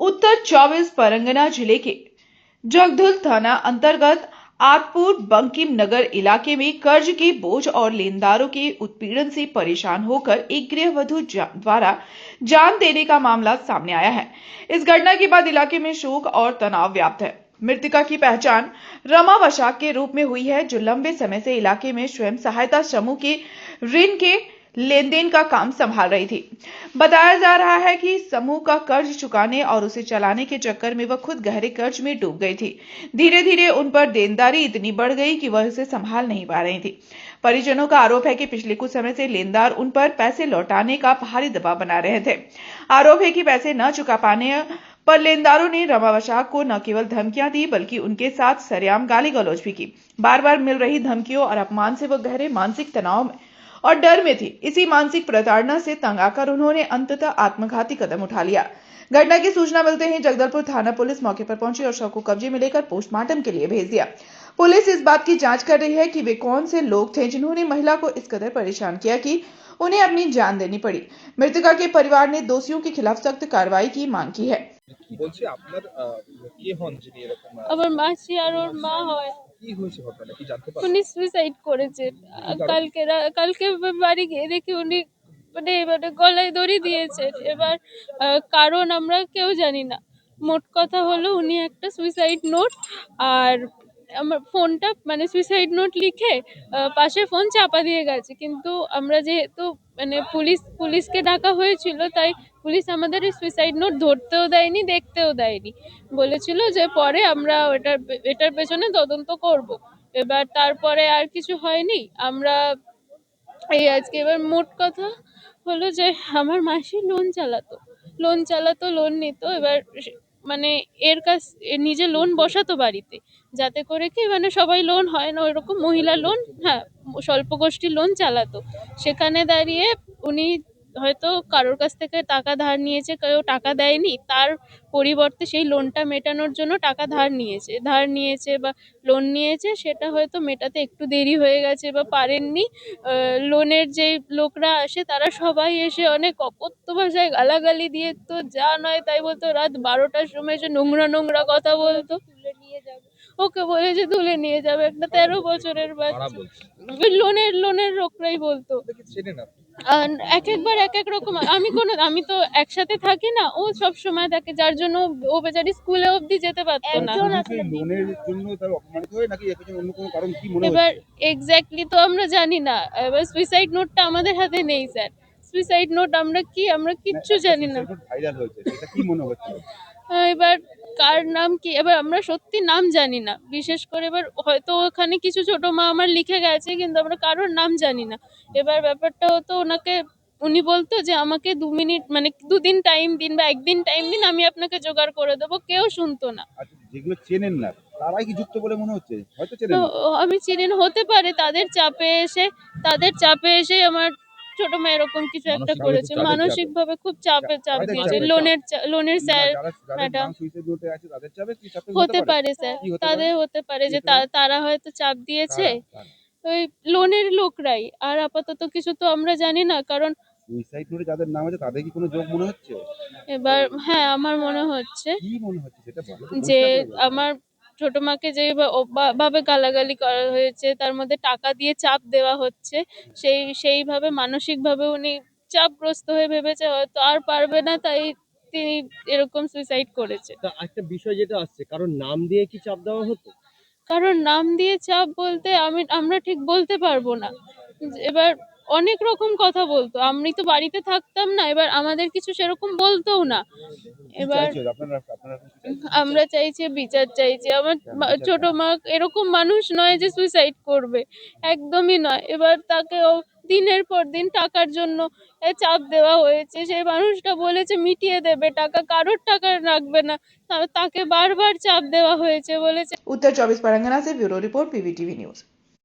उत्तर 24 परगना जिले के जगधुल थाना अंतर्गत आतपुर बंकिम नगर इलाके में कर्ज के बोझ और लेनदारों के उत्पीड़न से परेशान होकर एक गृहवधू द्वारा जान देने का मामला सामने आया है। इस घटना के बाद इलाके में शोक और तनाव व्याप्त है। मृतका की पहचान रमा वशाक के रूप में हुई है, जो लंबे समय से इलाके में स्वयं सहायता समूह के ऋण के लेन देन का काम संभाल रही थी। बताया जा रहा है कि समूह का कर्ज चुकाने और उसे चलाने के चक्कर में वह खुद गहरे कर्ज में डूब गई थी। धीरे धीरे उन पर देनदारी इतनी बढ़ गई कि वह इसे संभाल नहीं पा रही थी। परिजनों का आरोप है कि पिछले कुछ समय से लेनदार उन पर पैसे लौटाने का भारी दबाव बना रहे थे। आरोप है कि पैसे न चुका पाने पर लेनदारों ने रमा वशाक को न केवल धमकियां दी, बल्कि उनके साथ सरेआम गाली गलौज भी की। बार बार मिल रही धमकियों और अपमान से वह गहरे मानसिक तनाव में और डर में थी। इसी मानसिक प्रताड़ना से तंग आकर उन्होंने अंततः आत्मघाती कदम उठा लिया। घटना की सूचना मिलते ही जगदलपुर थाना पुलिस मौके पर पहुंची और शव को कब्जे में लेकर पोस्टमार्टम के लिए भेज दिया। पुलिस इस बात की जांच कर रही है कि वे कौन से लोग थे जिन्होंने महिला को इस कदर परेशान किया कि उन्हें अपनी जान देनी पड़ी। मृतका के परिवार ने दोषियों के खिलाफ सख्त कार्रवाई की मांग की है। বলছি আপনার কে হন যিনি এরকম আমার মাসি আর ওর মা হয়। কি হয়েছে ঘটনাটা কি জানতে উনি পারলেন? সুইসাইড করেছেন। কি কারণ? কালকে বাড়ি গিয়ে দেখি উনি মানে মানে গলায় দড়ি দিয়েছেন। এবার কারণ আমরা কেউ জানি না। মোট কথা হলো উনি একটা সুইসাইড নোট আর আমার ফোনটা মানে সুইসাইড নোট লিখে পাশে ফোন চাপা দিয়ে গেছে, কিন্তু আমরা যেহেতু মানে পুলিশকে ডাকা হয়েছিল, তাই পুলিশ আমাদের এই সুইসাইড নোট ধরতেও দেয়নি, দেখতেও দেয়নি। বলেছিল যে পরে আমরা এটার পেছনে তদন্ত করব। এবার তারপরে আর কিছু হয়নি। আমরা এই আজকে এবার মোট কথা হলো যে আমার মাসি লোন নিত। এবার মানে নিজে লোন বসাতো বাড়িতে, যাতে করে কি মানে সবাই লোন হয় না ওইরকম মহিলা লোন, হ্যাঁ, স্বল্প গোষ্ঠীর লোন চালাতো। সেখানে দাঁড়িয়ে উনি হয়তো কারোর কাছ থেকে টাকা ধার নিয়েছে, কেউ টাকা দেয়নি, তার পরিবর্তে সেই লোনটা মেটানোর জন্য টাকা ধার নিয়েছে বা লোন নিয়েছে, সেটা হয়তো মেটাতে একটু দেরি হয়ে গেছে বা পারেননি। লোনের যে লোকরা আসে তারা সবাই এসে অনেক অকথ্য ভাষায় গালাগালি দিয়ে তো যা নয় তাই বলতো। রাত 12টার সময় এসে নোংরা কথা বলতো। ওকে বলেছে তুলে নিয়ে যাবে, একটা 13 বছরের বাচ্চা। ওই লোনের লোকরাই বলতো। এক একবার এক এক রকম। আমি তো একসাথে থাকি না, ও সব সময় থাকে, যার জন্য ও বেচারি স্কুলে অবধি যেতে পারতো না। লোনের জন্য তার অপমানিত হয় নাকি অন্য কোনো কারণ কি মনে এবার হচ্ছে? এক্স্যাক্টলি তো আমরা জানি না। এবার সুইসাইড নোটটা আমাদের হাতে নেই স্যার। সুইসাইড নোট আমরা কিচ্ছু জানি না। ভাইরাল হয়েছে, এটা কি মনে হচ্ছে? এবার কার নাম কি, এবার আমরা সত্যি নাম জানি না। বিশেষ করে এবার হয়তো ওখানে কিছু ছোট মা আমার লিখে গেছে, কিন্তু আমরা কারোর নাম জানি না। এবার ব্যাপারটা হতো উনি বলতো যে আমাকে 2 মিনিট মানে 2 দিন টাইম দিন বা 1 দিন টাইম দিন, আমি আপনাকে জোগাড় করে দেবো। কেউ শুনতো না। আচ্ছা, যেগুলো চেনেন না তারাই কি যুক্ত বলে মনে হচ্ছে? হয়তো চেনেন তো না। আমি চিনি না, হতে পারে তাদের চাপে এসে আমার ছোট মেয়ে এরকম কিছু একটা করেছে। মানসিক ভাবে খুব চাপ দিয়েছে। লোনের স্যার ম্যাডাম সুইসাইড নোটে আছে তাদের চাপে কি চাপে হতে পারে স্যার, তাদের হতে পারে যে তারা হয়তো চাপ দিয়েছে ওই লোনের লোকরাই। আর আপাতত কিছু তো আমরা জানি না, কারণ সুইসাইড নোটে যাদের নাম আছে তাদের কি কোনো যোগ মনে হচ্ছে? এবার হ্যাঁ, আমার মনে হচ্ছে কি মনে হচ্ছে সেটা বলো তো, যে পরিষ্কার করে বলো। আমার ছোট মাকে যে ভাবে গালাগালি করা হয়েছে, তার মধ্যে টাকা দিয়ে চাপ দেওয়া হচ্ছে, সেইভাবে মানসিকভাবে উনি চাপগ্রস্ত হয়ে ভেবেছে হয়তো আর পারবে না, তাই তিনি এরকম সুইসাইড করেছে। একটা বিষয় যেটা আসছে, কারণ নাম দিয়ে কি চাপ দেওয়া হতো? কারণ নাম দিয়ে চাপ বলতে আমরা ঠিক বলতে পারবো না। এবার অনেক রকম কথা বলতো। আমি তো বাড়িতে থাকতাম না, এবার আমাদের কিছু সেরকম বলতোও না। এবার আমরা চাইছি বিচার চাইছি। আমার ছোট মা এরকম মানুষ নয় যে সুইসাইড করবে, একদমই নয়। এবার তাকে দিনের পর দিন টাকার জন্য চাপ দেওয়া হয়েছে। সেই মানুষটা বলেছে মিটিয়ে দেবে টাকা, কারোর টাকা রাখবে না, তাকে বারবার চাপ দেওয়া হয়েছে। বলেছে। उत्तर 24 परगना से ब्यूरो रिपोर्ट, पीवीटीवी न्यूज।